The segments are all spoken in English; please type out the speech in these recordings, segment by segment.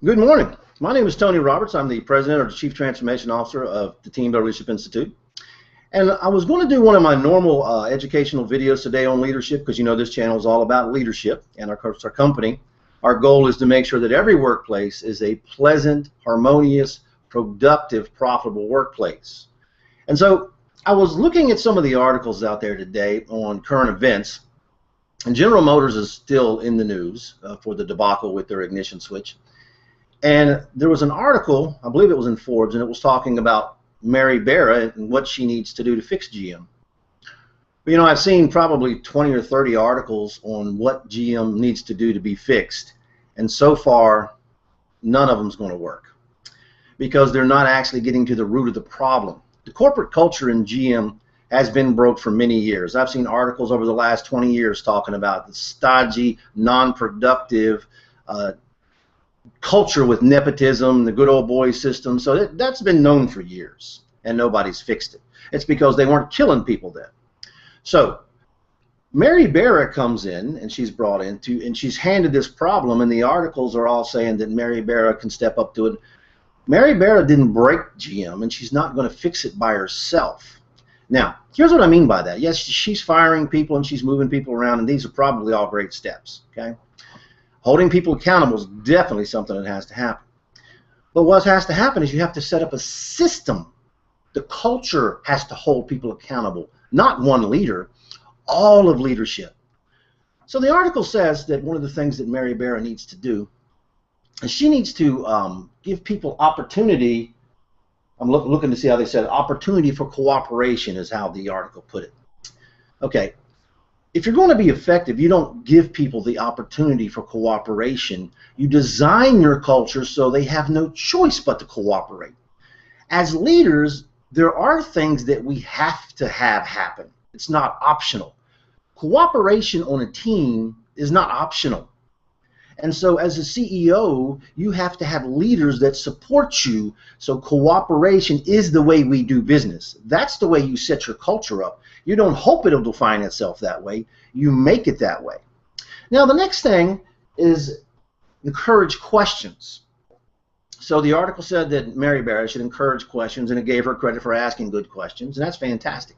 Good morning. My name is Tony Roberts. I'm the President or Chief Transformation Officer of the Team Builder Leadership Institute. And I was going to do one of my normal educational videos today on leadership because you know this channel is all about leadership, and our company. Our goal is to make sure that every workplace is a pleasant, harmonious, productive, profitable workplace. And so I was looking at some of the articles out there today on current events, and General Motors is still in the news for the debacle with their ignition switch. And there was an article, I believe it was in Forbes, and it was talking about Mary Barra and what she needs to do to fix GM. But, you know, I've seen probably 20 or 30 articles on what GM needs to do to be fixed, and so far none of them is going to work because they're not actually getting to the root of the problem. The corporate culture in GM has been broke for many years. I've seen articles over the last 20 years talking about the stodgy, non-productive culture with nepotism, the good old boy system. So that's been known for years, and nobody's fixed it. It's because they weren't killing people then. So Mary Barra comes in, and she's brought into, and she's handed this problem, and the articles are all saying that Mary Barra can step up to it. Mary Barra didn't break GM, and she's not going to fix it by herself. Now, here's what I mean by that. Yes, she's firing people, and she's moving people around, and these are probably all great steps, okay? Holding people accountable is definitely something that has to happen. But what has to happen is you have to set up a system. The culture has to hold people accountable, not one leader, all of leadership. So the article says that one of the things that Mary Barra needs to do is she needs to give people opportunity. I'm looking to see how they said it. Opportunity for cooperation is how the article put it. Okay. If you're going to be effective, you don't give people the opportunity for cooperation. You design your culture so they have no choice but to cooperate. As leaders, there are things that we have to have happen. It's not optional. Cooperation on a team is not optional. And so as a CEO, you have to have leaders that support you, so cooperation is the way we do business. That's the way you set your culture up. You don't hope it'll define itself that way. You make it that way. Now, the next thing is encourage questions. So the article said that Mary Barra should encourage questions, and it gave her credit for asking good questions, and that's fantastic.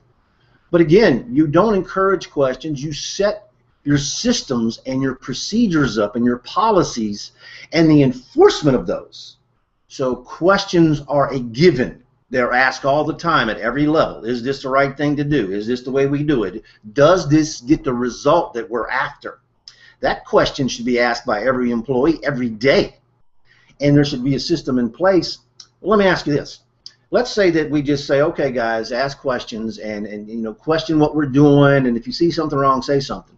But again, you don't encourage questions. You set your systems and your procedures up and your policies and the enforcement of those. So questions are a given. They're asked all the time at every level. Is this the right thing to do? Is this the way we do it? Does this get the result that we're after? That question should be asked by every employee every day. And there should be a system in place. Well, let me ask you this. Let's say that we just say, okay, guys, ask questions and you know, question what we're doing, and if you see something wrong, say something.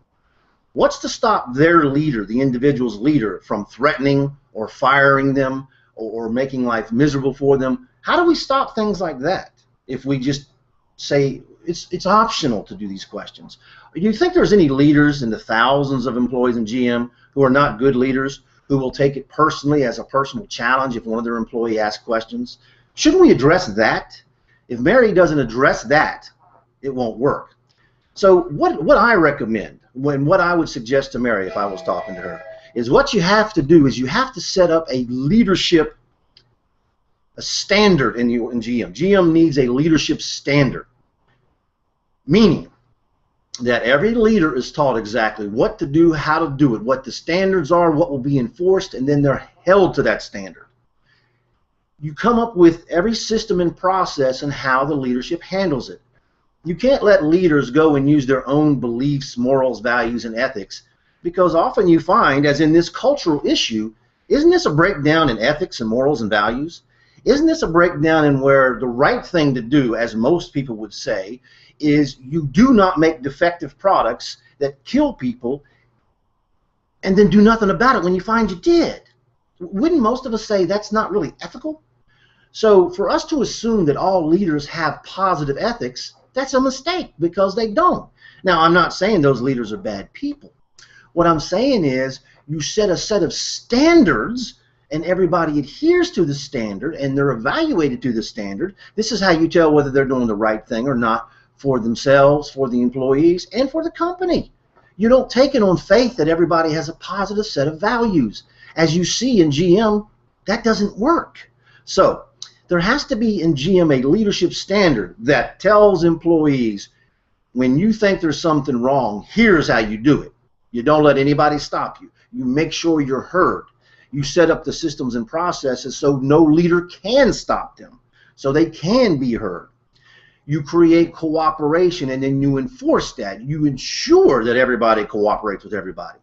What's to stop their leader, the individual's leader, from threatening or firing them or making life miserable for them? How do we stop things like that if we just say it's optional to do these questions? Do you think there's any leaders in the thousands of employees in GM who are not good leaders, who will take it personally as a personal challenge if one of their employees asks questions? Shouldn't we address that? If Mary doesn't address that, it won't work. So what I recommend, what I would suggest to Mary if I was talking to her, is what you have to do is you have to set up a leadership standard in GM. GM needs a leadership standard, meaning that every leader is taught exactly what to do, how to do it, what the standards are, what will be enforced, and then they're held to that standard. You come up with every system and process and how the leadership handles it. You can't let leaders go and use their own beliefs, morals, values, and ethics, because often you find, as in this cultural issue, isn't this a breakdown in ethics and morals and values? Isn't this a breakdown in where the right thing to do, as most people would say, is you do not make defective products that kill people and then do nothing about it when you find you did? Wouldn't most of us say that's not really ethical? So for us to assume that all leaders have positive ethics, that's a mistake, because they don't. Now, I'm not saying those leaders are bad people. What I'm saying is you set a set of standards and everybody adheres to the standard and they're evaluated to the standard. This is how you tell whether they're doing the right thing or not for themselves, for the employees, and for the company. You don't take it on faith that everybody has a positive set of values. As you see in GM, That doesn't work. So there has to be in GM a leadership standard that tells employees, when you think there's something wrong, here's how you do it. You don't let anybody stop you. You make sure you're heard. You set up the systems and processes so no leader can stop them, so they can be heard. You create cooperation, and then you enforce that. You ensure that everybody cooperates with everybody.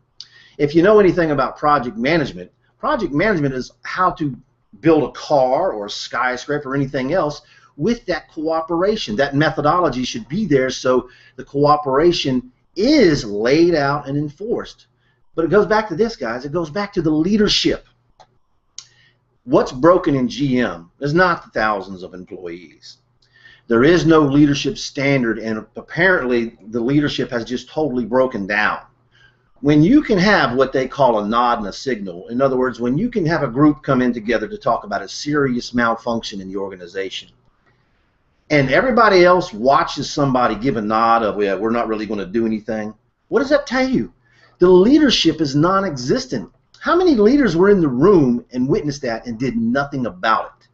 If you know anything about project management is how to build a car or a skyscraper or anything else with that cooperation. That methodology should be there so the cooperation is laid out and enforced. But it goes back to this, guys. It goes back to the leadership. What's broken in GM is not the thousands of employees. There is no leadership standard, and apparently the leadership has just totally broken down. When you can have what they call a nod and a signal, in other words, when you can have a group come in together to talk about a serious malfunction in the organization, and everybody else watches somebody give a nod of, well, we're not really going to do anything, what does that tell you? The leadership is non-existent. How many leaders were in the room and witnessed that and did nothing about it?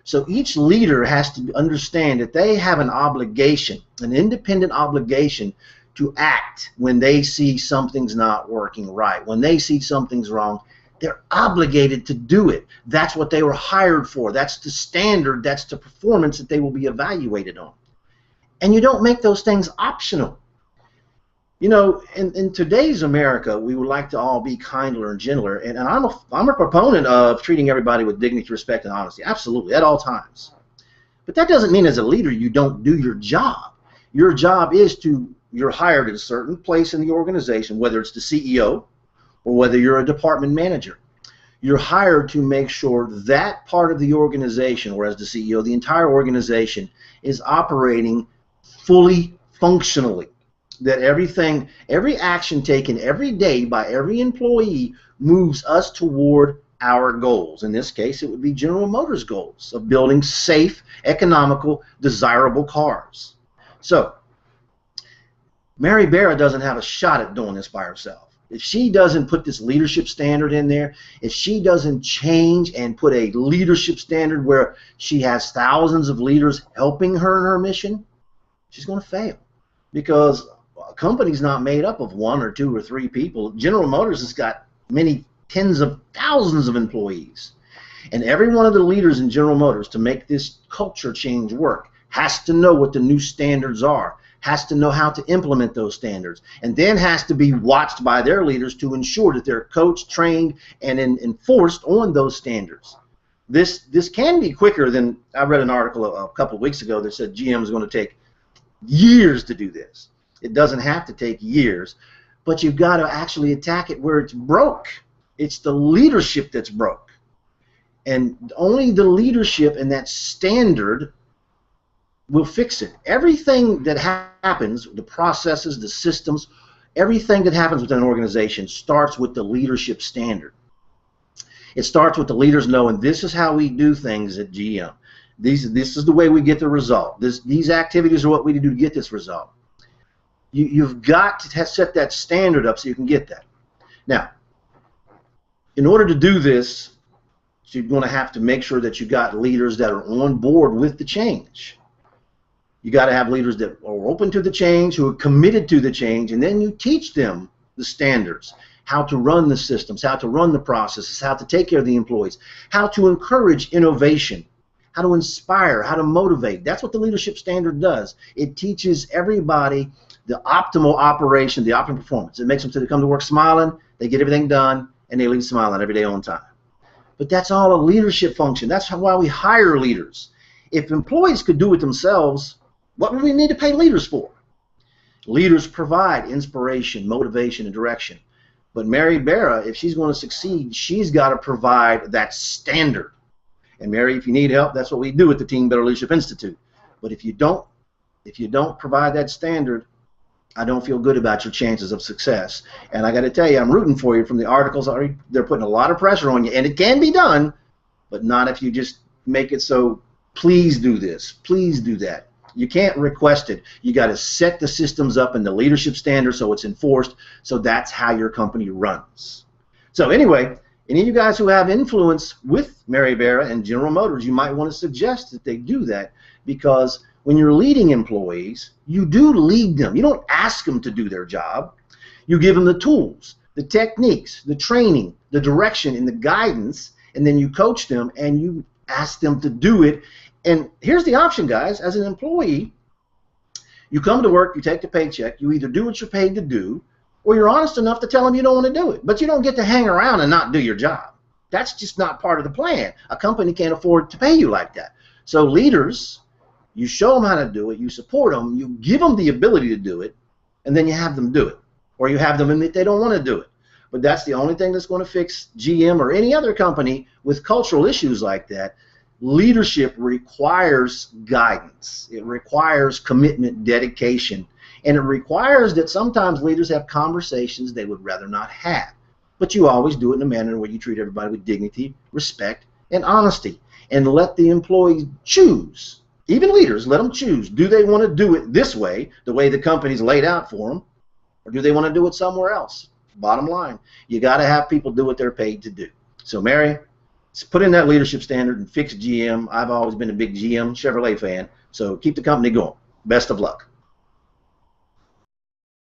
So each leader has to understand that they have an obligation, an independent obligation, to act when they see something's not working right. When they see something's wrong, they're obligated to do it. That's what they were hired for. That's the standard. That's the performance that they will be evaluated on. And you don't make those things optional. You know, in today's America, we would like to all be kinder and gentler, and I'm a proponent of treating everybody with dignity, respect, and honesty, absolutely, at all times. But that doesn't mean as a leader you don't do your job. Your job is you're hired at a certain place in the organization, whether it's the CEO or whether you're a department manager. You're hired to make sure that part of the organization, or as the CEO, the entire organization is operating fully functionally. That every action taken every day by every employee moves us toward our goals. In this case, it would be General Motors' goals of building safe, economical, desirable cars. So, Mary Barra doesn't have a shot at doing this by herself. If she doesn't put this leadership standard in there, if she doesn't change and put a leadership standard where she has thousands of leaders helping her in her mission, she's going to fail. Because a company's not made up of 1 or 2 or 3 people. General Motors has got many tens of thousands of employees. And every one of the leaders in General Motors, to make this culture change work, has to know what the new standards are, has to know how to implement those standards, and then has to be watched by their leaders to ensure that they're coached, trained, and enforced on those standards. This can be quicker than, I read an article a couple of weeks ago that said GM is going to take years to do this. It doesn't have to take years, but you've got to actually attack it where it's broke. It's the leadership that's broke. And only the leadership and that standard will fix it. Everything that happens, the processes, the systems, everything that happens within an organization starts with the leadership standard. It starts with the leaders knowing this is how we do things at GM. This is the way we get the result. These activities are what we do to get this result. You've got to set that standard up so you can get that. Now, in order to do this, you're going to have to make sure that you've got leaders that are on board with the change. You got to have leaders that are open to the change, who are committed to the change, and then you teach them the standards, how to run the systems, how to run the processes, how to take care of the employees, how to encourage innovation, how to inspire, how to motivate. That's what the leadership standard does. It teaches everybody the optimal operation, the optimal performance. It makes them come to work smiling, they get everything done, and they leave smiling every day on time. But that's all a leadership function. That's why we hire leaders. If employees could do it themselves, what would we need to pay leaders for? Leaders provide inspiration, motivation, and direction. But Mary Barra, if she's going to succeed, she's got to provide that standard. And Mary, if you need help, that's what we do at the Team Better Leadership Institute. But if you don't provide that standard, I don't feel good about your chances of success. And I got to tell you, I'm rooting for you from the articles. They're putting a lot of pressure on you, and it can be done, but not if you just make it so, please do this, please do that. You can't request it. You got to set the systems up and the leadership standard so it's enforced, so that's how your company runs. So anyway, Any of you guys who have influence with Mary Barra and General Motors, you might want to suggest that they do that, because when you're leading employees, you do lead them. You don't ask them to do their job. You give them the tools, the techniques, the training, the direction, and the guidance, and then you coach them and you ask them to do it. And here's the option, guys. As an employee, you come to work, you take the paycheck, you either do what you're paid to do, or you're honest enough to tell them you don't want to do it. But you don't get to hang around and not do your job. That's just not part of the plan. A company can't afford to pay you like that. So leaders, you show them how to do it, you support them, you give them the ability to do it, and then you have them do it. Or you have them admit they don't want to do it. But that's the only thing that's going to fix GM or any other company with cultural issues like that. Leadership requires guidance. It requires commitment, dedication, and it requires that sometimes leaders have conversations they would rather not have. But you always do it in a manner where you treat everybody with dignity, respect, and honesty, and let the employees choose. Even leaders, let them choose. Do they want to do it this way, the way the company's laid out for them, or do they want to do it somewhere else? Bottom line, you got to have people do what they're paid to do. So, Mary, put in that leadership standard and fix GM. I've always been a big GM Chevrolet fan, so keep the company going. Best of luck.